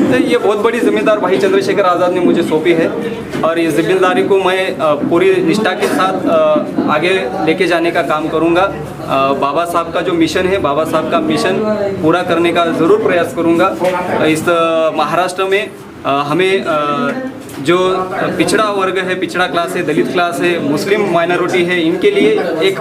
तो ये बहुत बड़ी जिम्मेदारी भाई चंद्रशेखर आज़ाद ने मुझे सौंपी है और इस जिम्मेदारी को मैं पूरी निष्ठा के साथ आगे लेके जाने का काम करूँगा। बाबा साहब का जो मिशन है, बाबा साहब का मिशन पूरा करने का ज़रूर प्रयास करूँगा। इस महाराष्ट्र में हमें जो पिछड़ा वर्ग है, पिछड़ा क्लास है, दलित क्लास है, मुस्लिम माइनॉरिटी है, इनके लिए एक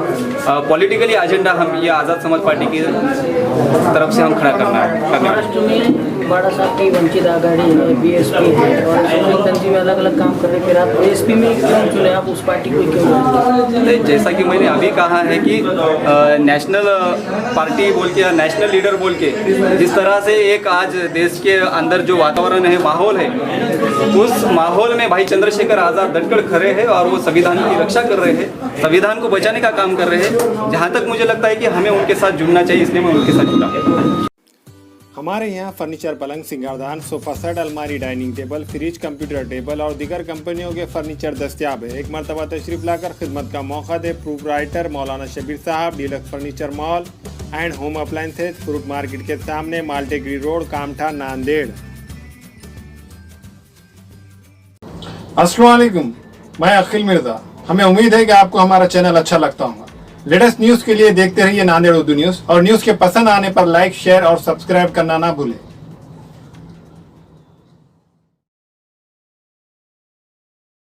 पॉलिटिकली एजेंडा हम ये आज़ाद समाज पार्टी की तरफ से हम खड़ा करना है। महाराष्ट्र में बड़ा साहब की वंचित आघाड़ी है, बीएसपी है और सुनील में अलग अलग काम कर रहे, फिर आप एसपी में क्यों चुने, आप उस पार्टी को क्यों चुने? जैसा कि मैंने अभी कहा है कि नेशनल पार्टी बोल के या नेशनल लीडर बोल के जिस तरह से एक आज देश के अंदर जो वातावरण है, माहौल है, उस माहौल में भाई चंद्रशेखर आज़ाद डटकर खड़े हैं और वो संविधान की रक्षा कर रहे हैं, संविधान को बचाने का काम कर रहे हैं। जहाँ तक मुझे लगता है कि हमें उनके साथ जुड़ना चाहिए, इसलिए मैं उनके साथ जुड़ा। हमारे यहाँ फर्नीचर, पलंग, सिंगारदान, सोफा सेट, अलमारी, dining table, fridge, computer table और दीगर कंपनियों के फर्नीचर दस्तियाब है। एक मरतबा तशरीफ लाकर खिदमत का मौका दे। प्रोपराइटर मौलाना शबीर साहब, deluxe furniture mall and home appliances, fruit market के सामने, माल्टेगिरी रोड, कामठा, नांदेड़। अस्सलाम वालेकुम, मैं अखिल मिर्जा। हमें उम्मीद है कि आपको हमारा चैनल अच्छा लगता होगा। लेटेस्ट न्यूज के लिए देखते रहिए नांदेड़ उर्दू न्यूज और न्यूज के पसंद आने पर लाइक, शेयर और सब्सक्राइब करना ना भूलें।